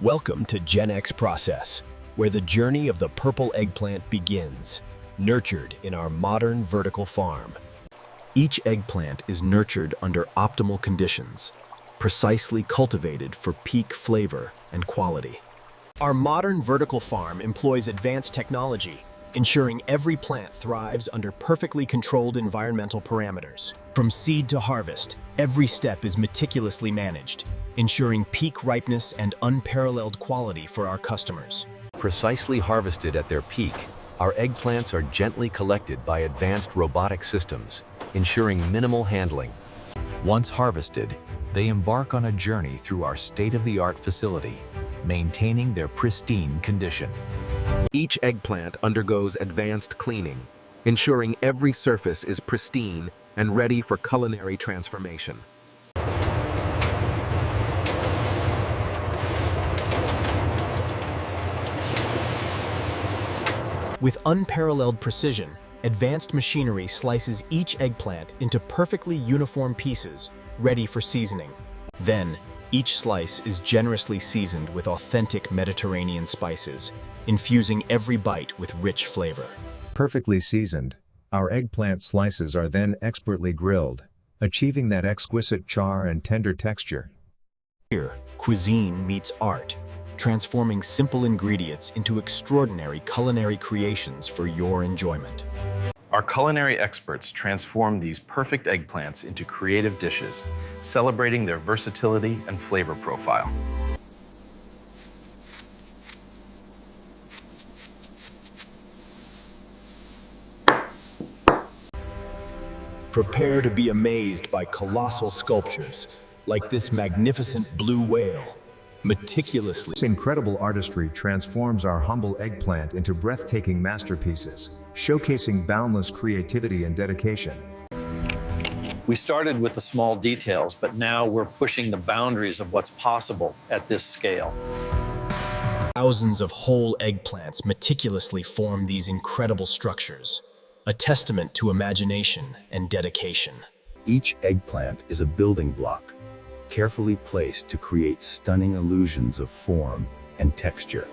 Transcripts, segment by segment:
Welcome to GenX process, where the journey of the purple eggplant begins, nurtured in our modern vertical farm. Each eggplant is nurtured under optimal conditions, precisely cultivated for peak flavor and quality. Our modern vertical farm employs advanced technology, ensuring every plant thrives under perfectly controlled environmental parameters. From seed to harvest, every step is meticulously managed, ensuring peak ripeness and unparalleled quality for our customers. Precisely harvested at their peak, our eggplants are gently collected by advanced robotic systems, ensuring minimal handling. Once harvested, they embark on a journey through our state-of-the-art facility, maintaining their pristine condition. Each eggplant undergoes advanced cleaning, ensuring every surface is pristine and ready for culinary transformation. With unparalleled precision, advanced machinery slices each eggplant into perfectly uniform pieces, ready for seasoning. Then, each slice is generously seasoned with authentic Mediterranean spices, infusing every bite with rich flavor. Perfectly seasoned, our eggplant slices are then expertly grilled, achieving that exquisite char and tender texture. Here, cuisine meets art, transforming simple ingredients into extraordinary culinary creations for your enjoyment. Our culinary experts transform these perfect eggplants into creative dishes, celebrating their versatility and flavor profile. Prepare to be amazed by colossal sculptures, like this magnificent blue whale, meticulously. This incredible artistry transforms our humble eggplant into breathtaking masterpieces, showcasing boundless creativity and dedication. We started with the small details, but now we're pushing the boundaries of what's possible at this scale. Thousands of whole eggplants meticulously form these incredible structures, a testament to imagination and dedication. Each eggplant is a building block, carefully placed to create stunning illusions of form and texture.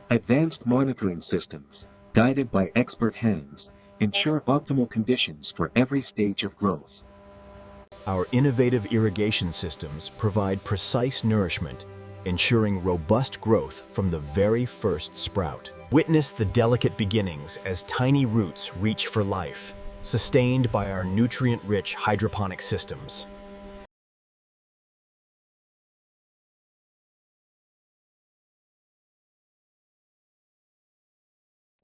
Advanced monitoring systems, guided by expert hands, ensure optimal conditions for every stage of growth. Our innovative irrigation systems provide precise nourishment, ensuring robust growth from the very first sprout. Witness the delicate beginnings as tiny roots reach for life, sustained by our nutrient-rich hydroponic systems.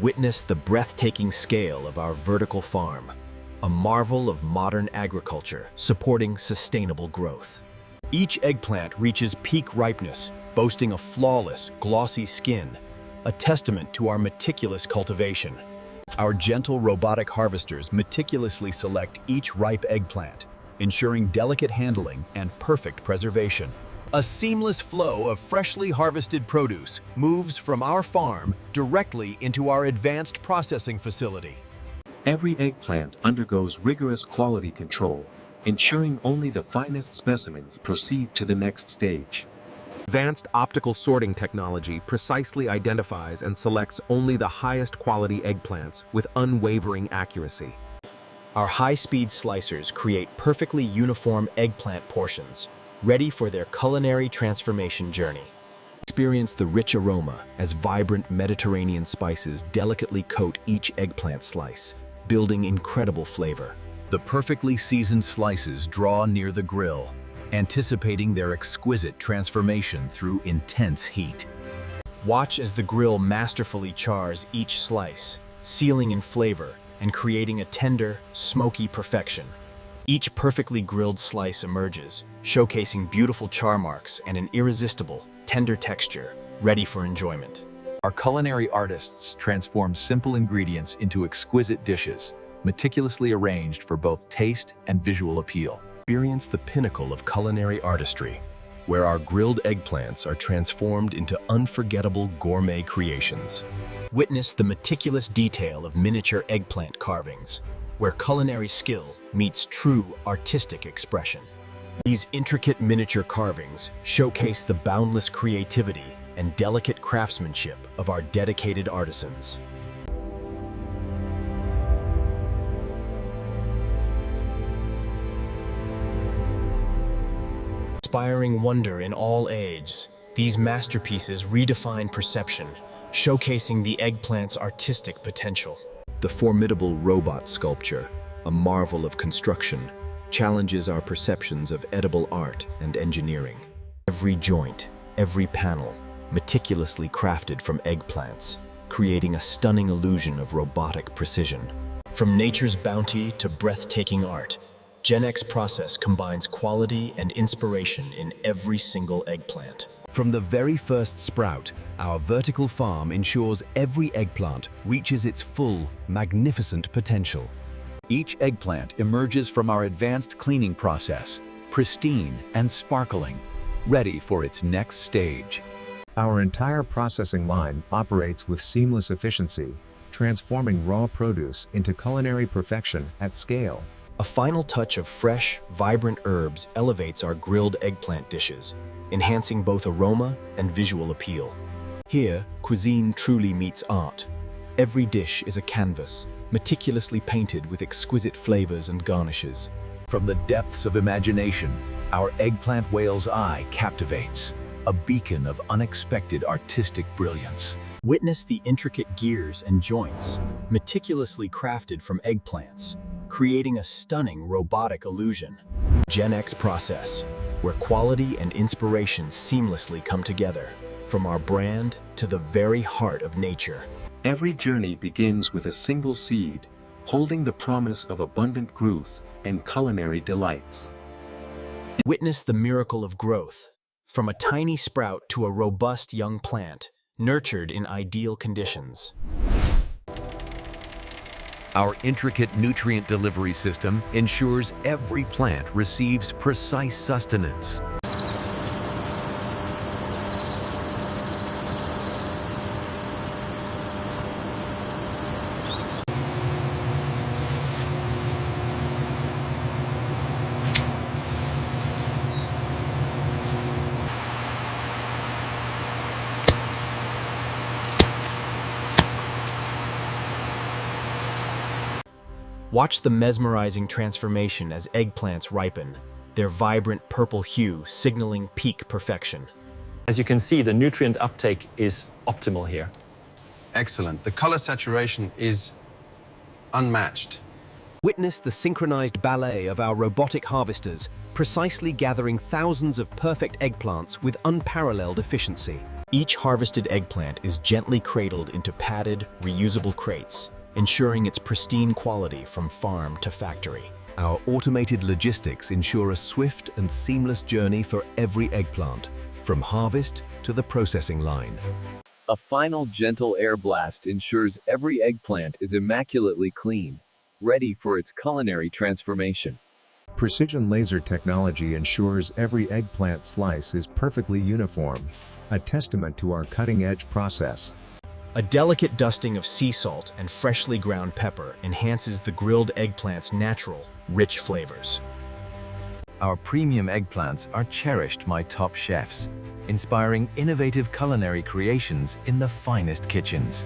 Witness the breathtaking scale of our vertical farm, a marvel of modern agriculture supporting sustainable growth. Each eggplant reaches peak ripeness, boasting a flawless, glossy skin, a testament to our meticulous cultivation. Our gentle robotic harvesters meticulously select each ripe eggplant, ensuring delicate handling and perfect preservation. A seamless flow of freshly harvested produce moves from our farm directly into our advanced processing facility. Every eggplant undergoes rigorous quality control, ensuring only the finest specimens proceed to the next stage. Advanced optical sorting technology precisely identifies and selects only the highest quality eggplants with unwavering accuracy. Our high-speed slicers create perfectly uniform eggplant portions, ready for their culinary transformation journey. Experience the rich aroma as vibrant Mediterranean spices delicately coat each eggplant slice, building incredible flavor. The perfectly seasoned slices draw near the grill, anticipating their exquisite transformation through intense heat. Watch as the grill masterfully chars each slice, sealing in flavor and creating a tender, smoky perfection. Each perfectly grilled slice emerges, showcasing beautiful char marks and an irresistible, tender texture, ready for enjoyment. Our culinary artists transform simple ingredients into exquisite dishes, meticulously arranged for both taste and visual appeal. Experience the pinnacle of culinary artistry, where our grilled eggplants are transformed into unforgettable gourmet creations. Witness the meticulous detail of miniature eggplant carvings, where culinary skill meets true artistic expression. These intricate miniature carvings showcase the boundless creativity and delicate craftsmanship of our dedicated artisans. Inspiring wonder in all ages, these masterpieces redefine perception, showcasing the eggplant's artistic potential. The formidable robot sculpture, a marvel of construction, challenges our perceptions of edible art and engineering. Every joint, every panel, meticulously crafted from eggplants, creating a stunning illusion of robotic precision. From nature's bounty to breathtaking art, GenX process combines quality and inspiration in every single eggplant. From the very first sprout, our vertical farm ensures every eggplant reaches its full, magnificent potential. Each eggplant emerges from our advanced cleaning process, pristine and sparkling, ready for its next stage. Our entire processing line operates with seamless efficiency, transforming raw produce into culinary perfection at scale. A final touch of fresh, vibrant herbs elevates our grilled eggplant dishes, enhancing both aroma and visual appeal. Here, cuisine truly meets art. Every dish is a canvas, meticulously painted with exquisite flavors and garnishes. From the depths of imagination, our eggplant whale's eye captivates, a beacon of unexpected artistic brilliance. Witness the intricate gears and joints, meticulously crafted from eggplants, creating a stunning robotic illusion. GenX process, where quality and inspiration seamlessly come together, from our brand to the very heart of nature. Every journey begins with a single seed, holding the promise of abundant growth and culinary delights. Witness the miracle of growth, from a tiny sprout to a robust young plant, nurtured in ideal conditions. Our intricate nutrient delivery system ensures every plant receives precise sustenance. Watch the mesmerizing transformation as eggplants ripen, their vibrant purple hue signaling peak perfection. As you can see, the nutrient uptake is optimal here. Excellent. The color saturation is unmatched. Witness the synchronized ballet of our robotic harvesters, precisely gathering thousands of perfect eggplants with unparalleled efficiency. Each harvested eggplant is gently cradled into padded, reusable crates, ensuring its pristine quality from farm to factory. Our automated logistics ensure a swift and seamless journey for every eggplant, from harvest to the processing line. A final gentle air blast ensures every eggplant is immaculately clean, ready for its culinary transformation. Precision laser technology ensures every eggplant slice is perfectly uniform, a testament to our cutting-edge process. A delicate dusting of sea salt and freshly ground pepper enhances the grilled eggplant's natural, rich flavors. Our premium eggplants are cherished by top chefs, inspiring innovative culinary creations in the finest kitchens.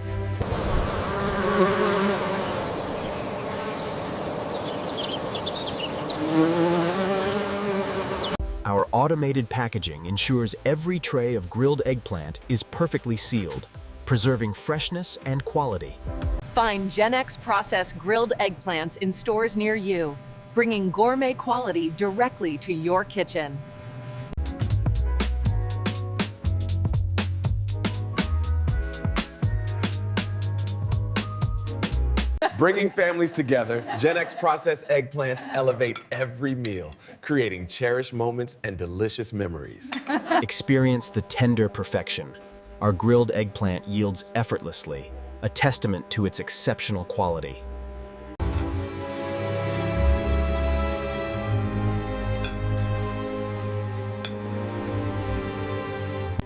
Our automated packaging ensures every tray of grilled eggplant is perfectly sealed, preserving freshness and quality. Find GenX process grilled eggplants in stores near you, bringing gourmet quality directly to your kitchen. Bringing families together, GenX processed eggplants elevate every meal, creating cherished moments and delicious memories. Experience the tender perfection our grilled eggplant yields effortlessly, a testament to its exceptional quality.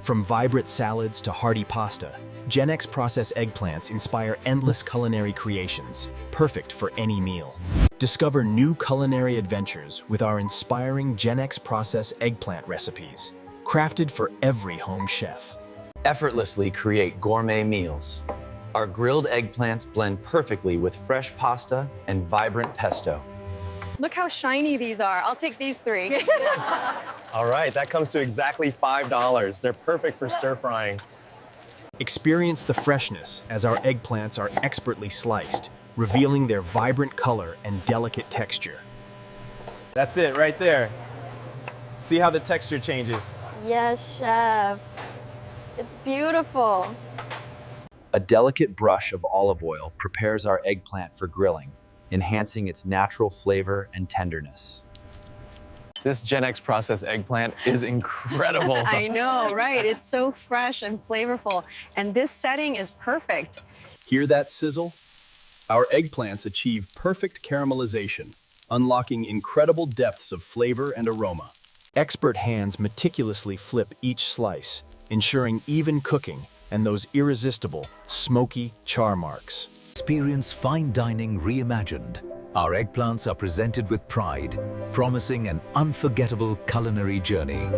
From vibrant salads to hearty pasta, GenX process eggplants inspire endless culinary creations, perfect for any meal. Discover new culinary adventures with our inspiring GenX process eggplant recipes, crafted for every home chef. Effortlessly create gourmet meals. Our grilled eggplants blend perfectly with fresh pasta and vibrant pesto. Look how shiny these are. I'll take these 3. All right, that comes to exactly $5. They're perfect for stir frying. Experience the freshness as our eggplants are expertly sliced, revealing their vibrant color and delicate texture. That's it right there. See how the texture changes. Yes, chef. It's beautiful. A delicate brush of olive oil prepares our eggplant for grilling, enhancing its natural flavor and tenderness. This GenX process eggplant is incredible. I know, right? It's so fresh and flavorful. And this setting is perfect. Hear that sizzle? Our eggplants achieve perfect caramelization, unlocking incredible depths of flavor and aroma. Expert hands meticulously flip each slice, ensuring even cooking and those irresistible, smoky char marks. Experience fine dining reimagined. Our eggplants are presented with pride, promising an unforgettable culinary journey.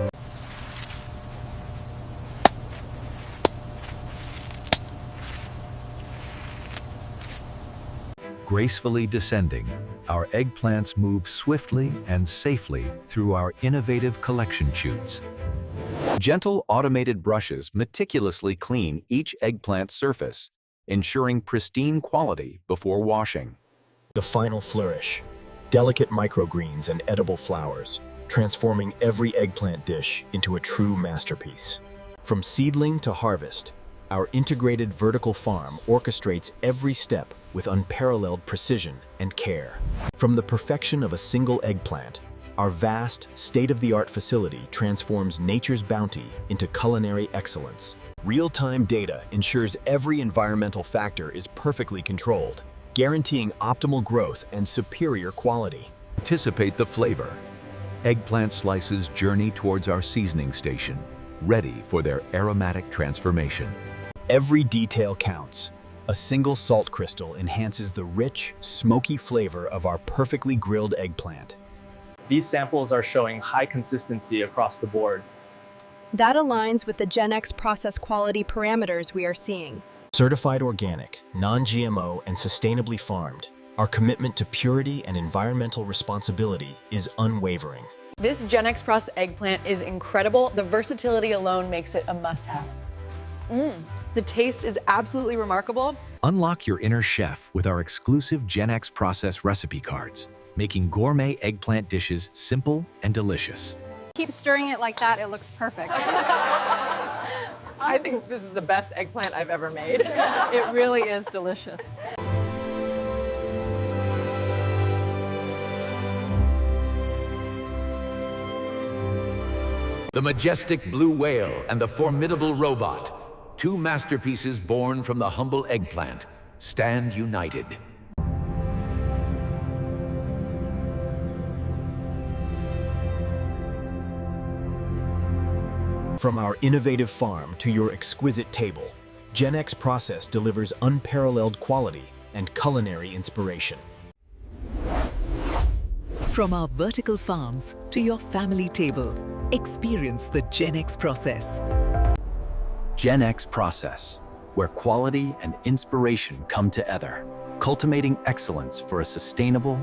Gracefully descending, our eggplants move swiftly and safely through our innovative collection chutes. Gentle automated brushes meticulously clean each eggplant surface, ensuring pristine quality before washing. The final flourish, delicate microgreens and edible flowers, transforming every eggplant dish into a true masterpiece. From seedling to harvest, our integrated vertical farm orchestrates every step with unparalleled precision and care. From the perfection of a single eggplant, our vast, state-of-the-art facility transforms nature's bounty into culinary excellence. Real-time data ensures every environmental factor is perfectly controlled, guaranteeing optimal growth and superior quality. Anticipate the flavor. Eggplant slices journey towards our seasoning station, ready for their aromatic transformation. Every detail counts. A single salt crystal enhances the rich, smoky flavor of our perfectly grilled eggplant. These samples are showing high consistency across the board. That aligns with the GenX process quality parameters we are seeing. Certified organic, non-GMO, and sustainably farmed, our commitment to purity and environmental responsibility is unwavering. This GenX process eggplant is incredible. The versatility alone makes it a must-have. The taste is absolutely remarkable. Unlock your inner chef with our exclusive GenX process recipe cards, making gourmet eggplant dishes simple and delicious. Keep stirring it like that, it looks perfect. I think this is the best eggplant I've ever made. It really is delicious. The majestic blue whale and the formidable robot, two masterpieces born from the humble eggplant, stand united. From our innovative farm to your exquisite table, GenX Process delivers unparalleled quality and culinary inspiration. From our vertical farms to your family table, experience the GenX Process. GenX Process, where quality and inspiration come together, cultivating excellence for a sustainable